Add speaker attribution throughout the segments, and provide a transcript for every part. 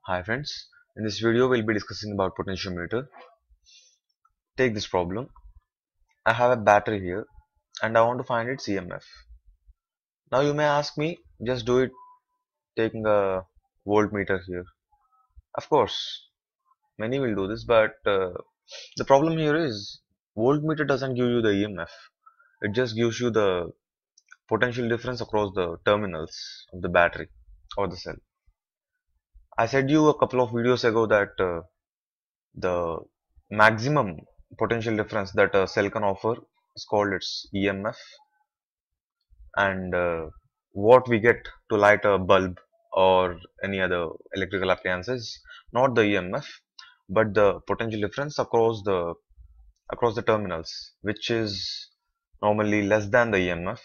Speaker 1: Hi friends, in this video we'll be discussing about potentiometer. Take this problem. I have a battery here and I want to find its EMF. Now you may ask me, just do it taking a voltmeter here. Of course, many will do this, but the problem here is voltmeter doesn't give you the EMF. It just gives you the potential difference across the terminals of the battery or the cell. I said you a couple of videos ago that the maximum potential difference that a cell can offer is called its EMF, and what we get to light a bulb or any other electrical appliances, not the EMF but the potential difference across the terminals, which is normally less than the EMF,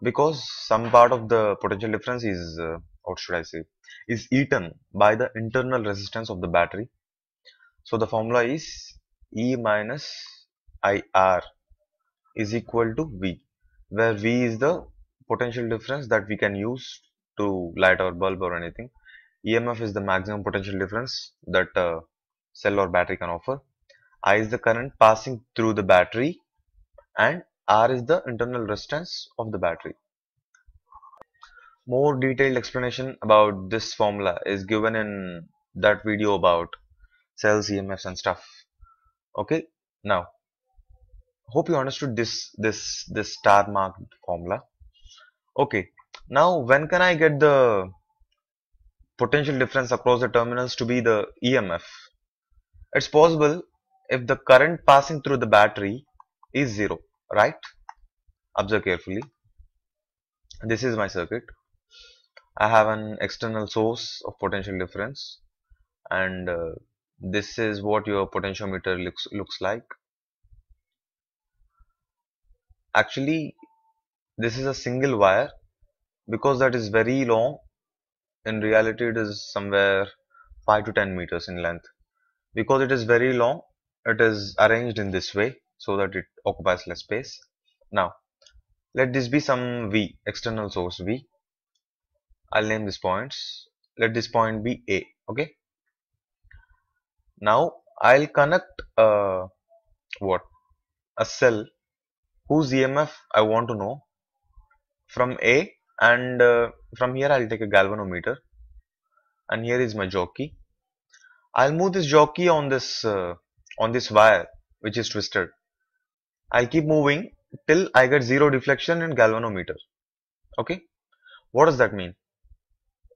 Speaker 1: because some part of the potential difference is what should I say, is eaten by the internal resistance of the battery. So the formula is E minus IR is equal to V, where V is the potential difference that we can use to light our bulb or anything. EMF is the maximum potential difference that a cell or battery can offer. I is the current passing through the battery, and R is the internal resistance of the battery. More detailed explanation about this formula is given in that video about cells, EMFs and stuff. Okay, now hope you understood this star marked formula. Okay, now when can I get the potential difference across the terminals to be the EMF? It's possible if the current passing through the battery is zero, right? Observe carefully. This is my circuit. I have an external source of potential difference, and this is what your potentiometer looks like. Actually, this is a single wire because that is very long. In reality, it is somewhere 5 to 10 meters in length. Because it is very long, it is arranged in this way so that it occupies less space. Now, let this be some V, external source V. I'll name these points. Let this point be A. Okay. Now, I'll connect a cell whose EMF I want to know from A, and from here I'll take a galvanometer, and here is my jockey. I'll move this jockey on this wire which is twisted. I'll keep moving till I get zero deflection in galvanometer. Okay, what does that mean?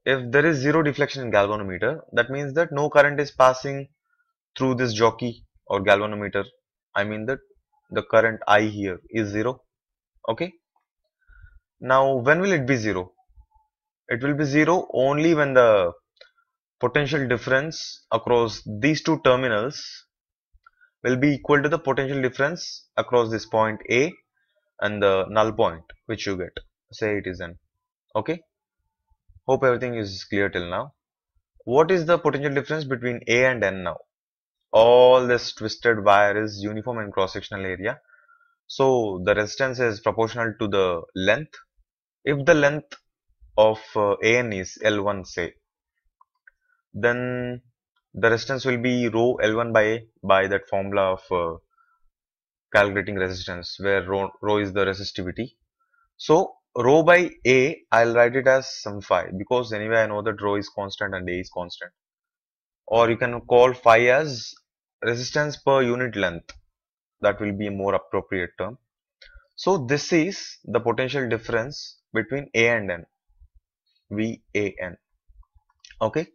Speaker 1: If there is zero deflection in galvanometer, that means that no current is passing through this jockey or galvanometer. I mean that the current I here is zero. Okay, now when will it be zero? It will be zero only when the potential difference across these two terminals will be equal to the potential difference across this point A and the null point which you get. Say it is N. Okay, hope everything is clear till now. What is the potential difference between A and N now? All this twisted wire is uniform in cross-sectional area, so the resistance is proportional to the length. If the length of AN is L1, say, then the resistance will be rho L1 by A, by that formula of calculating resistance, where rho is the resistivity. So rho by A, I'll write it as some phi, because anyway I know that rho is constant and A is constant. Or you can call phi as resistance per unit length. That will be a more appropriate term. So this is the potential difference between A and N, VAN. Okay.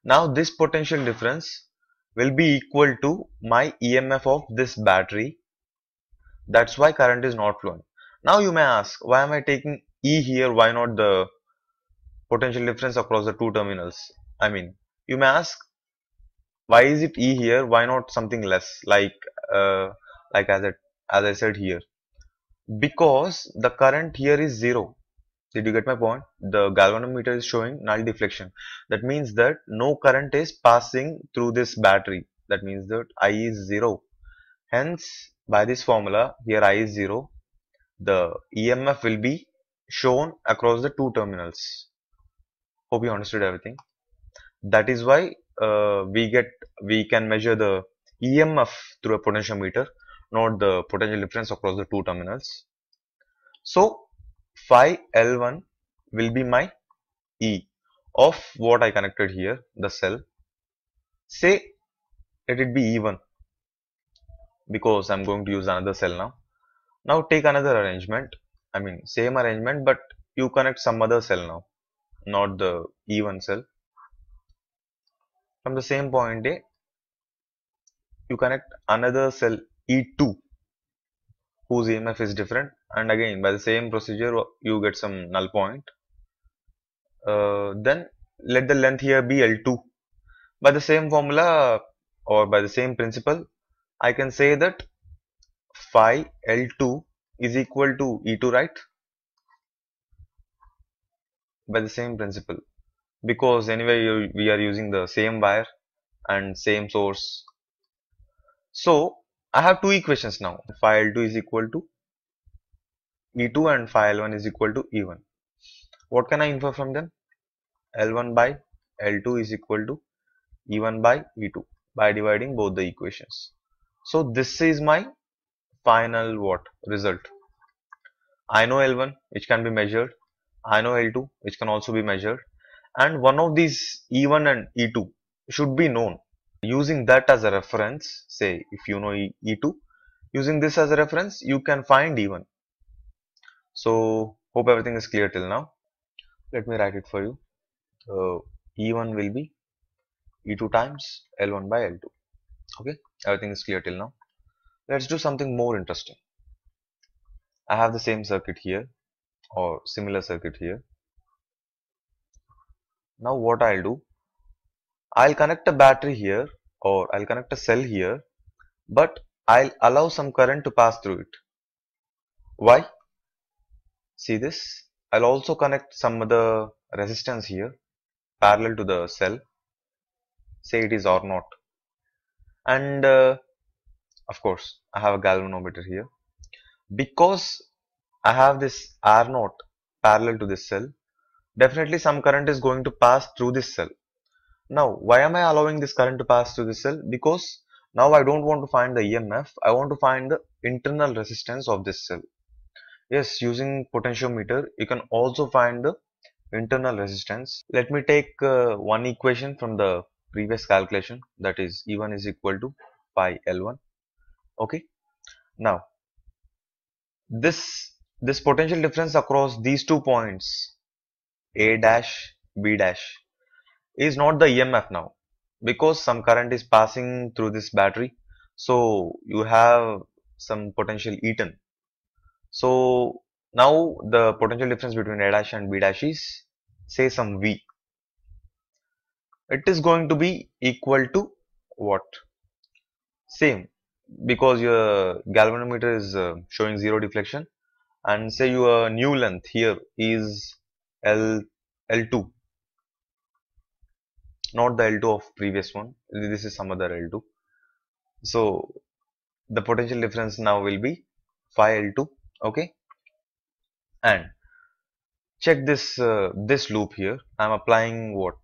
Speaker 1: Now this potential difference will be equal to my EMF of this battery. That's why current is not flowing. Now you may ask, why am I taking E here? Why not the potential difference across the two terminals? I mean, you may ask, why is it E here? Why not something less, like as I said here? Because the current here is zero. Did you get my point? The galvanometer is showing null deflection. That means that no current is passing through this battery. That means that I is zero. Hence, by this formula, here I is zero. The EMF will be shown across the two terminals. Hope you understood everything. That is why we can measure the EMF through a potentiometer, not the potential difference across the two terminals. So phi L1 will be my E of what I connected here, the cell. Say let it be even because I'm going to use another cell now. Now take another arrangement. I mean same arrangement, but you connect some other cell now, not the even cell. From the same point A, you connect another cell E2 whose EMF is different, and again by the same procedure you get some null point. Then let the length here be L2. By the same formula or by the same principle, I can say that phi L2 is equal to E2, right? By the same principle, because anyway we are using the same wire and same source. So I have two equations now. Phi L2 is equal to E2 and phi L1 is equal to E1. What can I infer from them? L1 by L2 is equal to E1 by E2 by dividing both the equations. So this is my final what result. I know L1 which can be measured. I know L2 which can also be measured, and one of these E1 and E2 should be known. Using that as a reference, say if you know E2, using this as a reference you can find E1. So hope everything is clear till now. Let me write it for you. E1 will be E2 times L1 by L2. Okay, everything is clear till now. Let's do something more interesting. I have the same circuit here or similar circuit here. Now what I'll do, I'll connect a battery here or I'll connect a cell here, but I'll allow some current to pass through it. Why? See this? I'll also connect some other resistance here parallel to the cell. Say it is R0. And of course, I have a galvanometer here. Because I have this R0 parallel to this cell, definitely some current is going to pass through this cell. Now, why am I allowing this current to pass through this cell? Because now I don't want to find the EMF, I want to find the internal resistance of this cell. Yes, using potentiometer, you can also find the internal resistance. Let me take one equation from the previous calculation, that is E1 is equal to pi L1. Okay, now this potential difference across these 2 points A dash B dash is not the EMF now, because some current is passing through this battery, so you have some potential eaten. So now the potential difference between A dash and B dash is, say, some V. It is going to be equal to what? Same, because your galvanometer is showing zero deflection, and say your new length here is L2, not the L2 of previous one. This is some other L2. So the potential difference now will be phi L2. Okay, and check this loop here. I'm applying what?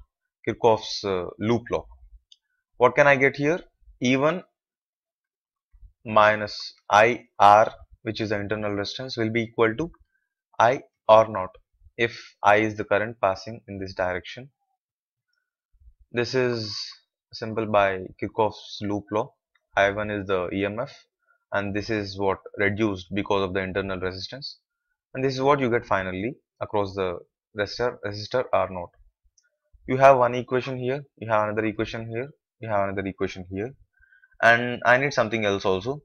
Speaker 1: Kirchhoff's loop law. What can I get here? E1 minus IR, which is the internal resistance, will be equal to I R0 if I is the current passing in this direction. This is simple by Kirchhoff's loop law. I1 is the EMF, and this is what reduced because of the internal resistance, and this is what you get finally across the resistor R0. You have one equation here, you have another equation here, you have another equation here, and I need something else also.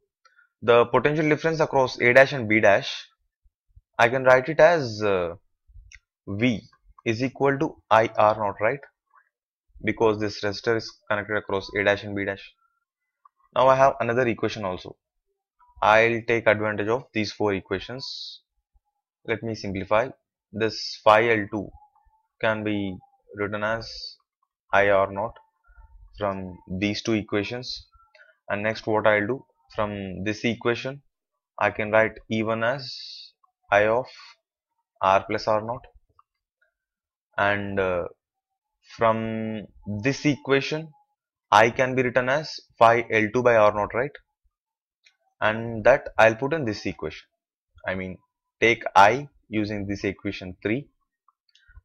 Speaker 1: The potential difference across A dash and B dash, I can write it as V is equal to I R0, right? Because this resistor is connected across A dash and B dash. Now I have another equation also. I'll take advantage of these four equations. Let me simplify. This phi L2 can be written as I R0 from these two equations, and next what I'll do, from this equation I can write E1 as I of R plus R0, and From this equation, I can be written as phi L2 by R naught, right? And that I'll put in this equation. I mean, take I using this equation 3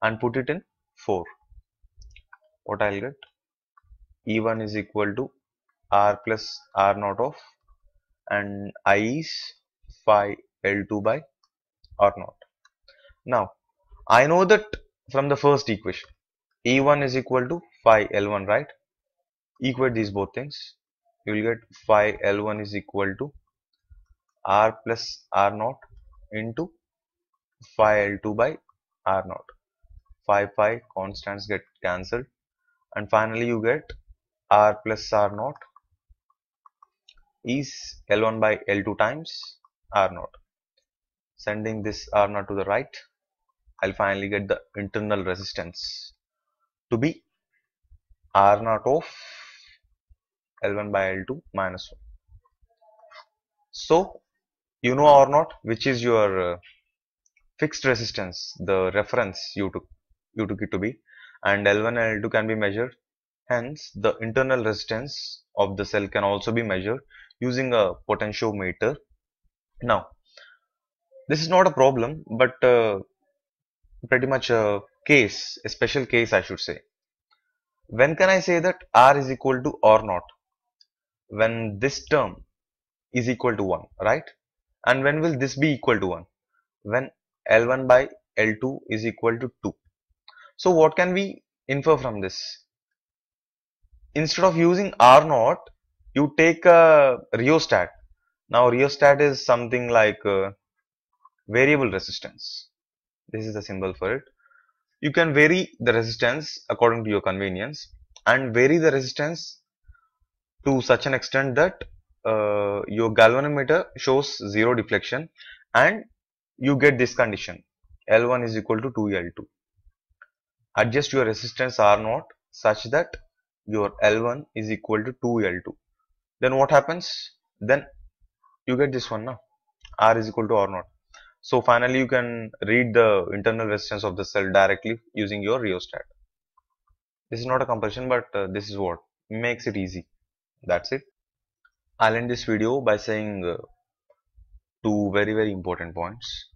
Speaker 1: and put it in 4. What I'll get? E1 is equal to R plus R naught of, and I is phi L2 by R naught. Now, I know that from the first equation, E1 is equal to phi L1, right? Equate these both things. You will get phi L1 is equal to R plus R naught into phi L2 by R naught. Phi constants get cancelled, and finally you get R plus R naught is L1 by L2 times R naught. Sending this R naught to the right, I'll finally get the internal resistance to be R naught of L1 by L2 minus 1. So, you know R naught, which is your fixed resistance, the reference you took it to be, and L1 and L2 can be measured. Hence, the internal resistance of the cell can also be measured using a potentiometer. Now, this is not a problem, but pretty much a case, a special case I should say. When can I say that R is equal to R naught? When this term is equal to 1, right? And when will this be equal to 1? When L1 by L2 is equal to 2. So what can we infer from this? Instead of using R naught, you take a rheostat. Now rheostat is something like variable resistance. This is the symbol for it. You can vary the resistance according to your convenience, and vary the resistance to such an extent that your galvanometer shows zero deflection, and you get this condition L1 is equal to 2L2. Adjust your resistance R0 such that your L1 is equal to 2L2. Then what happens? Then you get this one now, R is equal to R0. So finally you can read the internal resistance of the cell directly using your rheostat. This is not a compulsion, but this is what makes it easy. That's it. I'll end this video by saying two very important points.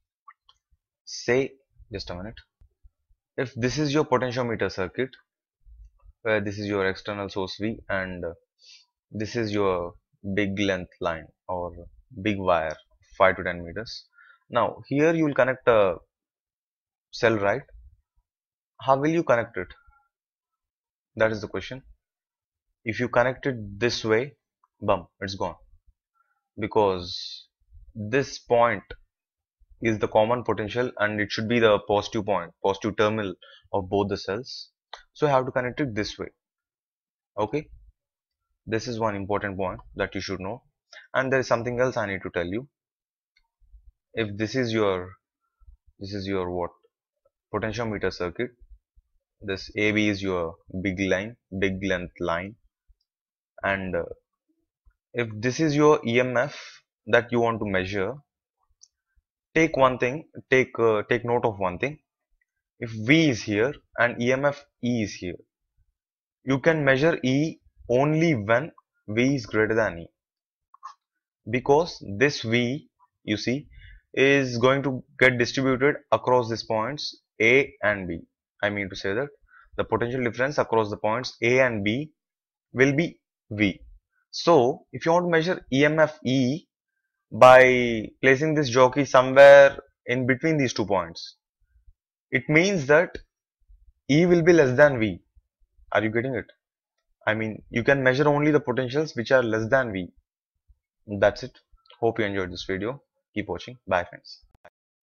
Speaker 1: Say, just a minute, if this is your potentiometer circuit, where this is your external source V and this is your big length line or big wire 5 to 10 meters. Now here you will connect a cell, right? How will you connect it? That is the question. If you connect it this way, bum, it's gone, because this point is the common potential and it should be the positive point, positive terminal of both the cells. So I have to connect it this way. Okay, this is one important point that you should know. And there is something else I need to tell you. If this is your what, potentiometer circuit, this AB is your big line, big length line, and if this is your EMF that you want to measure, take one thing, take note of one thing. If V is here and EMF E is here, you can measure E only when V is greater than E, because this V, you see, is going to get distributed across these points A and B. I mean to say that the potential difference across the points A and B will be V. So if you want to measure EMF E by placing this jockey somewhere in between these 2 points, it means that E will be less than V. Are you getting it? I mean, you can measure only the potentials which are less than V. That's it. Hope you enjoyed this video. Keep watching. Bye friends.